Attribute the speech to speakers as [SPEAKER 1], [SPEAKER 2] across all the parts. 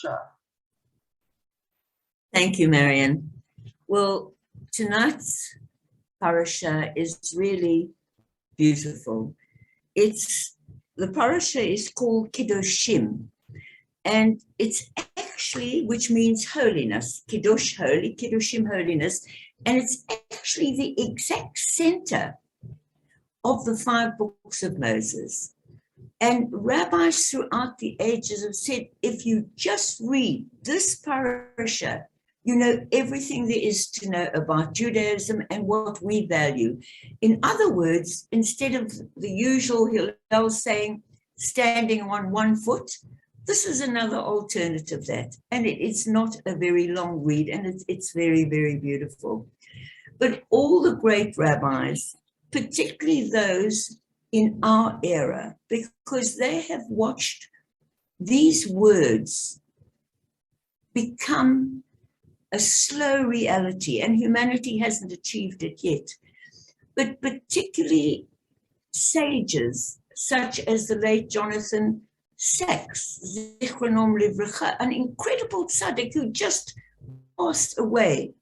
[SPEAKER 1] parasha?
[SPEAKER 2] Thank you, Marian. Well, tonight's parasha is really beautiful. The parasha is called Kedoshim, and it's actually, which means holiness, Kedosh, holy, Kedoshim, holiness, and it's actually the exact center of the 5 books of Moses. And rabbis throughout the ages have said, if you just read this parasha, you know everything there is to know about Judaism and what we value. In other words, instead of the usual Hillel saying, standing on 1 foot, this is another alternative that. And it's not a very long read, and it's very, very beautiful. But all the great rabbis, particularly those in our era, because they have watched these words become a slow reality, and humanity hasn't achieved it yet. But particularly sages such as the late Jonathan Sachs, Zichronom Livracha, an incredible tzaddik who just passed away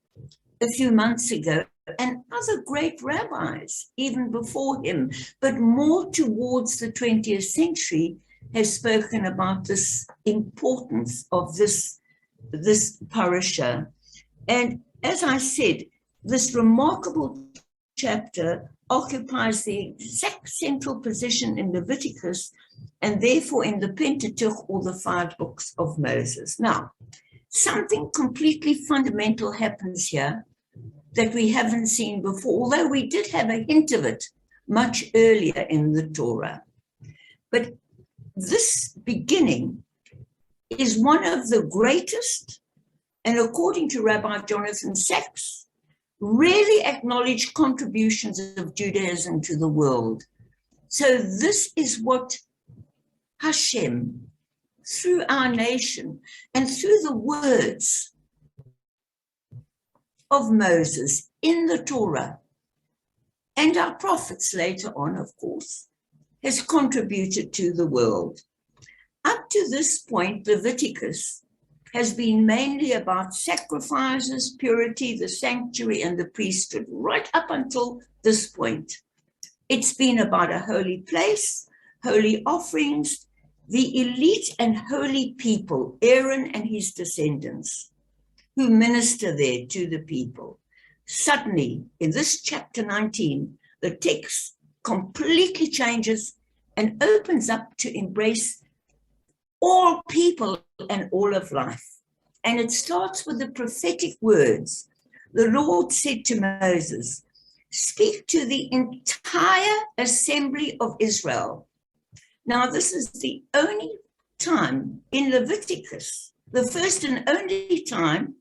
[SPEAKER 2] a few months ago, and other great rabbis even before him, but more towards the 20th century, has spoken about this importance of this parasha. And as I said, this remarkable chapter occupies the exact central position in Leviticus and therefore in the Pentateuch, or the 5 books of Moses. Now, something completely fundamental happens here that we haven't seen before, although we did have a hint of it much earlier in the Torah. But this beginning is one of the greatest, and according to Rabbi Jonathan Sachs, really acknowledged contributions of Judaism to the world. So this is what Hashem, through our nation and through the words of Moses in the Torah, and our prophets later on, of course, has contributed to the world. Up to this point, Leviticus has been mainly about sacrifices, purity, the sanctuary, and the priesthood, right up until this point. It's been about a holy place, holy offerings, the elite and holy people, Aaron and his descendants, who minister there to the people. Suddenly, in this chapter 19, the text completely changes and opens up to embrace all people and all of life. And it starts with the prophetic words. The Lord said to Moses, speak to the entire assembly of Israel. Now, this is the only time in Leviticus, the first and only time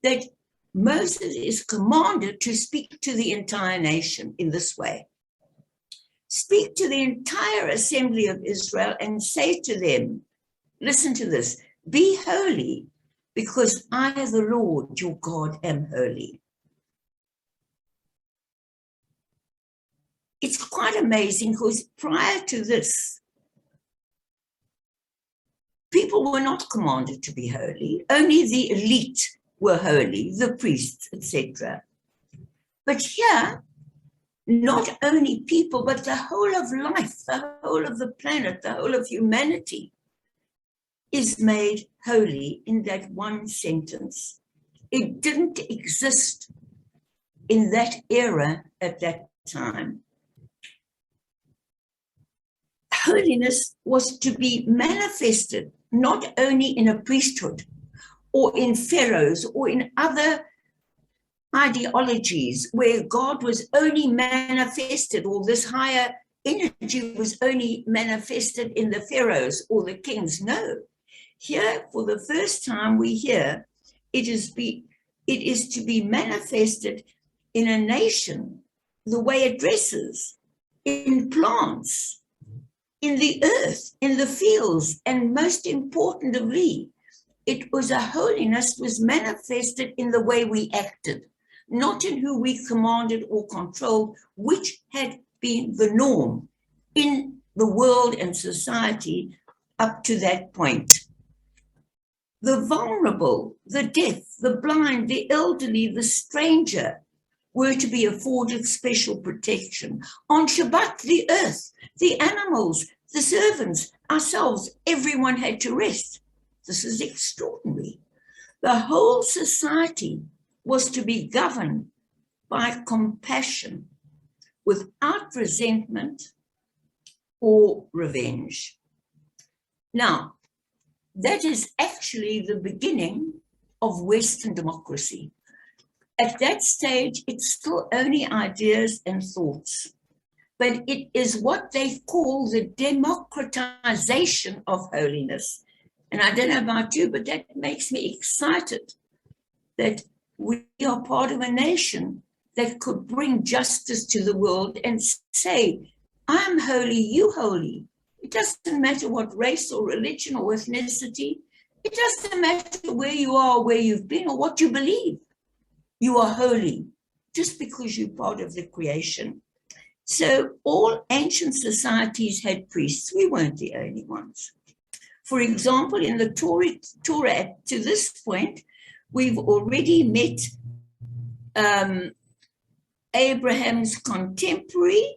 [SPEAKER 2] that Moses is commanded to speak to the entire nation in this way. Speak to the entire assembly of Israel and say to them, listen to this, be holy, because I, the Lord, your God, am holy. It's quite amazing because prior to this, people were not commanded to be holy. Only the elite were holy, the priests, etc. But here, not only people, but the whole of life, the whole of the planet, the whole of humanity is made holy in that one sentence. It didn't exist in that era at that time. Holiness was to be manifested not only in a priesthood or in pharaohs or in other ideologies where God was only manifested, or this higher energy was only manifested in the pharaohs or the kings. No. Here, for the first time, we hear it is to be manifested in a nation, the way it dresses, in plants, in the earth, in the fields, and most importantly, it was a holiness was manifested in the way we acted, not in who we commanded or controlled, which had been the norm in the world and society up to that point. The vulnerable, the deaf, the blind, the elderly, the stranger were to be afforded special protection. On Shabbat, the earth, the animals, the servants, ourselves, everyone had to rest. This is extraordinary. The whole society was to be governed by compassion without resentment or revenge. Now, that is actually the beginning of Western democracy. At that stage, it's still only ideas and thoughts, but it is what they call the democratization of holiness. And I don't know about you, but that makes me excited that we are part of a nation that could bring justice to the world and say, I'm holy, you holy. It doesn't matter what race or religion or ethnicity. It doesn't matter where you are, where you've been, or what you believe. You are holy just because you're part of the creation. So all ancient societies had priests. We weren't the only ones. For example, in the Torah to this point, we've already met Abraham's contemporary,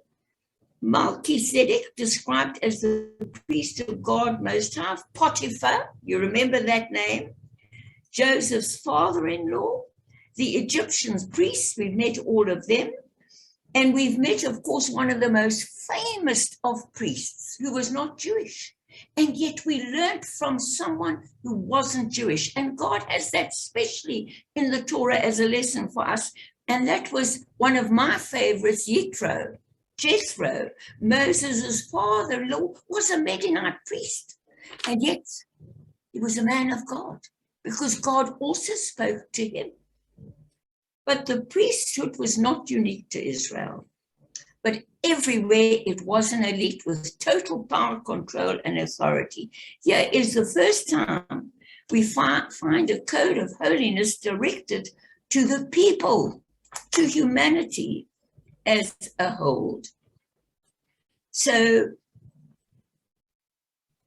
[SPEAKER 2] Melchizedek, described as the priest of God Most High, Potiphar, you remember that name, Joseph's father-in-law, the Egyptian priests, we've met all of them, and we've met, of course, one of the most famous of priests who was not Jewish, and yet we learned from someone who wasn't Jewish, and God has that especially in the Torah as a lesson for us, and that was one of my favorites, Jethro, Moses' father-in-law, was a Midianite priest, and yet he was a man of God, because God also spoke to him. But the priesthood was not unique to Israel, but everywhere it was an elite with total power, control, and authority. Here is the first time we find a code of holiness directed to the people, to humanity as a whole. So,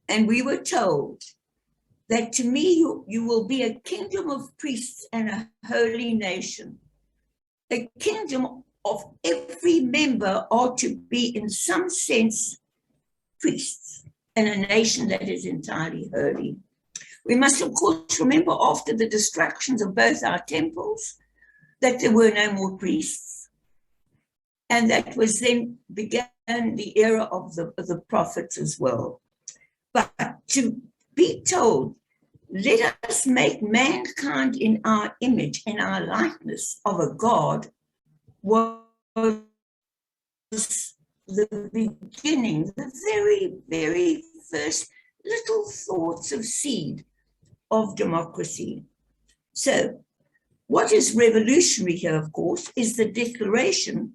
[SPEAKER 2] and we were told that to me you will be a kingdom of priests and a holy nation. A kingdom of every member ought to be in some sense priests, and a nation that is entirely holy. We must of course remember after the destructions of both our temples that there were no more priests, and that was then began the era of the prophets as well. But to be told, let us make mankind in our image, in our likeness of a God, was the beginning, the very, very first little thoughts of seed of democracy. So what is revolutionary here, of course, is the declaration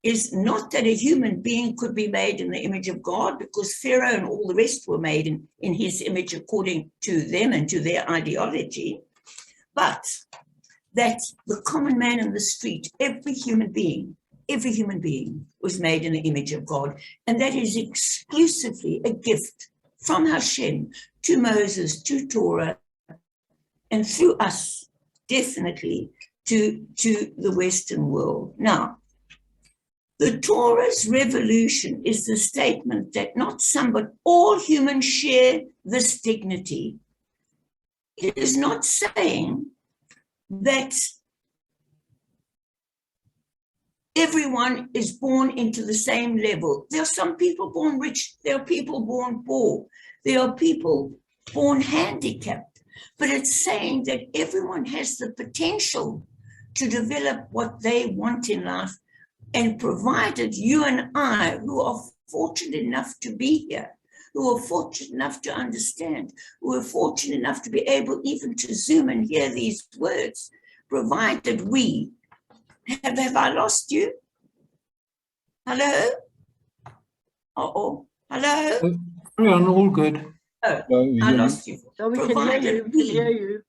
[SPEAKER 2] is not that a human being could be made in the image of God, because Pharaoh and all the rest were made in his image according to them and to their ideology, but that the common man in the street, every human being was made in the image of God. And that is exclusively a gift from Hashem to Moses, to Torah, and through us, definitely, to the Western world. Now, the Torah's revolution is the statement that not some, but all humans share this dignity. It is not saying that everyone is born into the same level. There are some people born rich, there are people born poor, there are people born handicapped, but it's saying that everyone has the potential to develop what they want in life, and provided you and I, who are fortunate enough to be here, who are fortunate enough to understand, who are fortunate enough to be able even to Zoom and hear these words, provided we, have I lost you? Hello? Uh-oh. Hello?
[SPEAKER 1] Carry on, all good.
[SPEAKER 2] Oh, I lost you.
[SPEAKER 3] So we can hear you.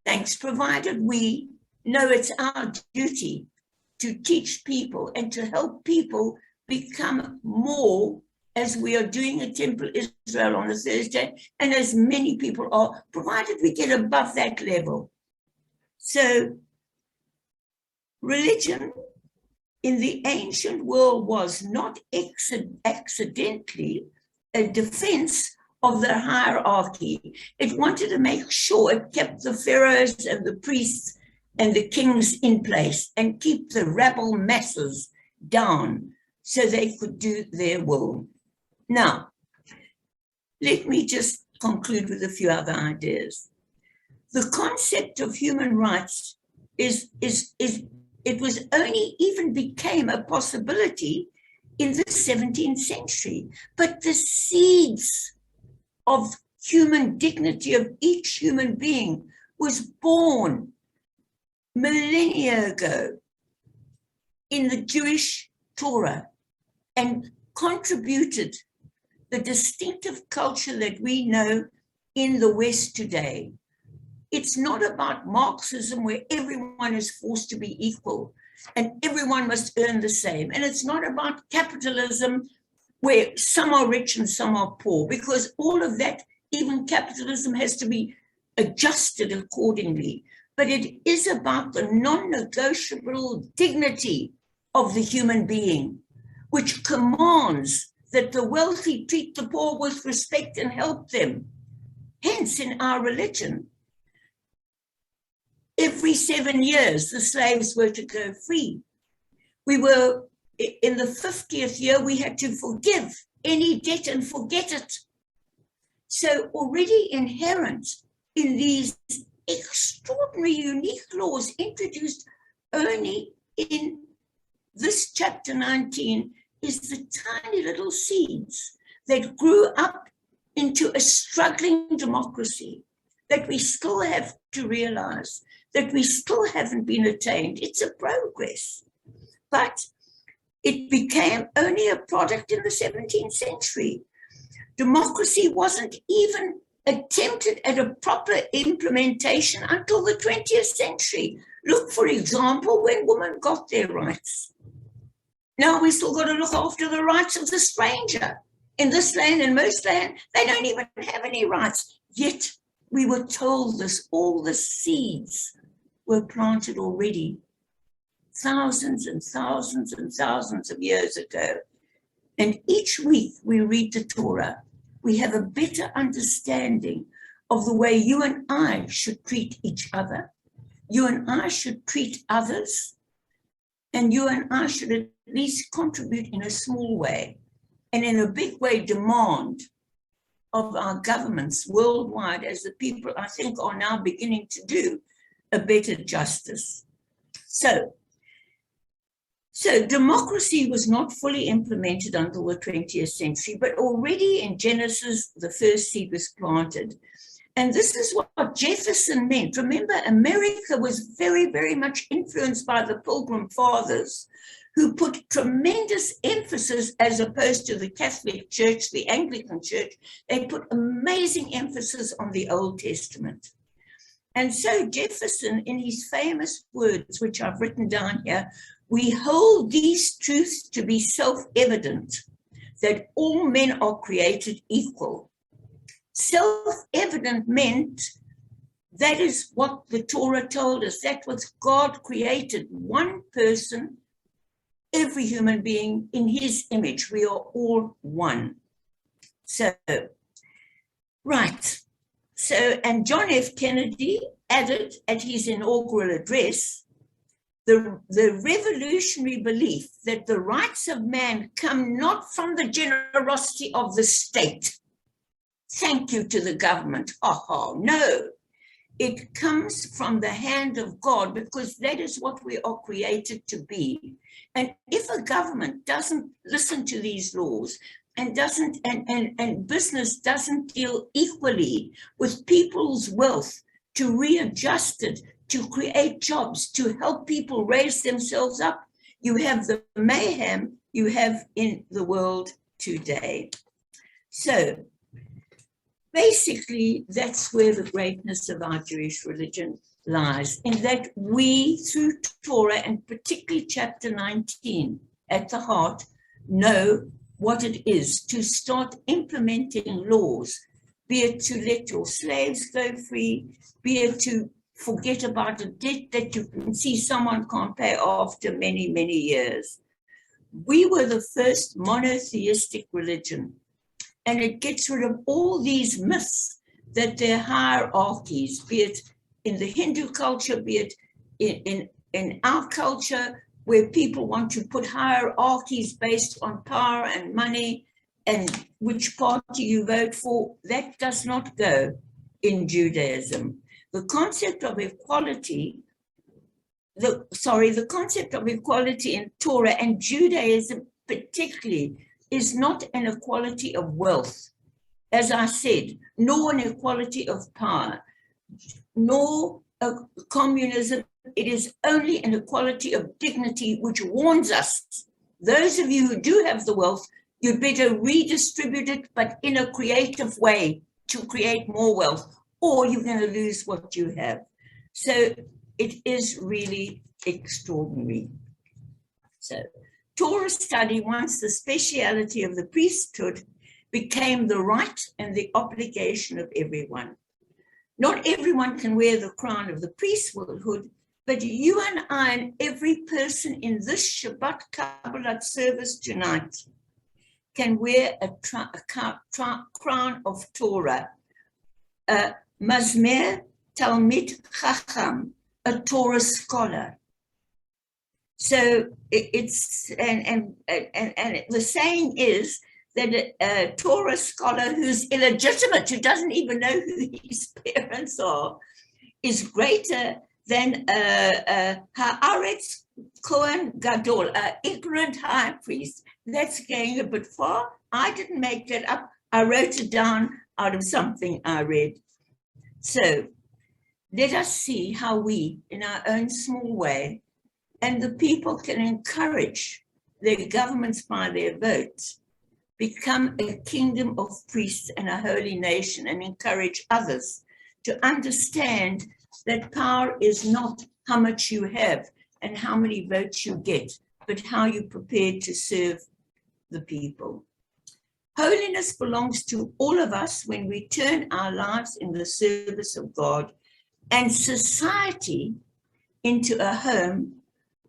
[SPEAKER 2] Thanks. Provided we know it's our duty to teach people and to help people become more as we are doing at Temple Israel on a Thursday, and as many people are, provided we get above that level. So religion in the ancient world was not accidentally a defense of the hierarchy. It wanted to make sure it kept the pharaohs and the priests and the kings in place and keep the rabble masses down so they could do their will. Now, let me just conclude with a few other ideas. The concept of human rights it was only even became a possibility in the 17th century, but the seeds of human dignity of each human being was born millennia ago in the Jewish Torah and contributed the distinctive culture that we know in the West today. It's not about Marxism where everyone is forced to be equal and everyone must earn the same. And it's not about capitalism where some are rich and some are poor, because all of that, even capitalism, has to be adjusted accordingly. But it is about the non-negotiable dignity of the human being, which commands that the wealthy treat the poor with respect and help them. Hence, in our religion, every 7 years, the slaves were to go free. We were, in the 50th year, we had to forgive any debt and forget it. So already inherent in these extraordinary, unique laws introduced only in this chapter 19 is the tiny little seeds that grew up into a struggling democracy that we still have to realize that we still haven't been attained. It's a progress, but it became only a product in the 17th century. Democracy wasn't even attempted at a proper implementation until the 20th century. Look, for example, when women got their rights. Now we still got to look after the rights of the stranger. In this land, in most land, they don't even have any rights. Yet we were told this, all the seeds were planted already thousands and thousands and thousands of years ago. And each week we read the Torah, we have a better understanding of the way you and I should treat each other. You and I should treat others. And you and I should at least contribute in a small way and in a big way demand of our governments worldwide, as the people I think are now beginning to do, a better justice. So democracy was not fully implemented until the 20th century, but already in Genesis, the first seed was planted. And this is what Jefferson meant. Remember, America was very, very much influenced by the Pilgrim Fathers, who put tremendous emphasis, as opposed to the Catholic Church, the Anglican Church, they put amazing emphasis on the Old Testament. And so Jefferson, in his famous words, which I've written down here, we hold these truths to be self-evident, that all men are created equal. Self-evident meant that is what the Torah told us. That was God created one person, every human being in his image. We are all one. So, right. So, and John F. Kennedy added at his inaugural address, the revolutionary belief that the rights of man come not from the generosity of the state. Thank you to the government. Oh, no. It comes from the hand of God, because that is what we are created to be. And if a government doesn't listen to these laws and doesn't, and business doesn't deal equally with people's wealth to readjust it, to create jobs, to help people raise themselves up, you have the mayhem you have in the world today. So basically, that's where the greatness of our Jewish religion lies, in that we, through Torah, and particularly chapter 19, at the heart, know what it is to start implementing laws, be it to let your slaves go free, be it to forget about a debt that you can see someone can't pay after many, many years. We were the first monotheistic religion, and it gets rid of all these myths that there are hierarchies, be it in the Hindu culture, be it in our culture, where people want to put hierarchies based on power and money and which party you vote for. That does not go in Judaism. The concept of equality, the concept of equality in Torah and Judaism particularly is not an equality of wealth, as I said, nor an equality of power, nor a communism. It is only an equality of dignity, which warns us, those of you who do have the wealth, you'd better redistribute it, but in a creative way to create more wealth, or you're going to lose what you have. So it is really extraordinary. So Torah study, once the speciality of the priesthood, became the right and the obligation of everyone. Not everyone can wear the crown of the priesthood, but you and I and every person in this Shabbat Kabbalah service tonight can wear a crown of Torah, a Mazmer Talmid Chacham, a Torah scholar. So it's, and the saying is that a Torah scholar who's illegitimate, who doesn't even know who his parents are, is greater than Haaretz Kohen Gadol, an ignorant high priest. That's going a bit far. I didn't make that up. I wrote it down out of something I read. So let us see how we, in our own small way, and the people can encourage their governments by their votes, become a kingdom of priests and a holy nation, and encourage others to understand that power is not how much you have and how many votes you get, but how you're prepared to serve the people. Holiness belongs to all of us when we turn our lives in the service of God and society into a home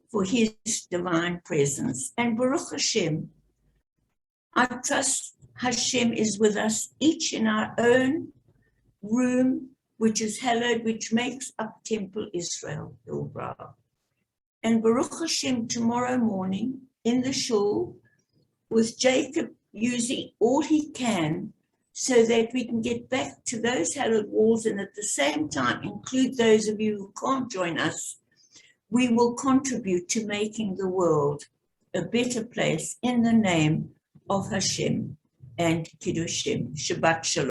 [SPEAKER 2] for his divine presence. And Baruch Hashem, I trust Hashem is with us each in our own room, which is hallowed, which makes up Temple Israel, Hilbra. And Baruch Hashem tomorrow morning in the shul with Jacob using all he can so that we can get back to those hallowed walls and at the same time include those of you who can't join us. We will contribute to making the world a better place in the name of Hashem and Kedoshim. Shabbat Shalom.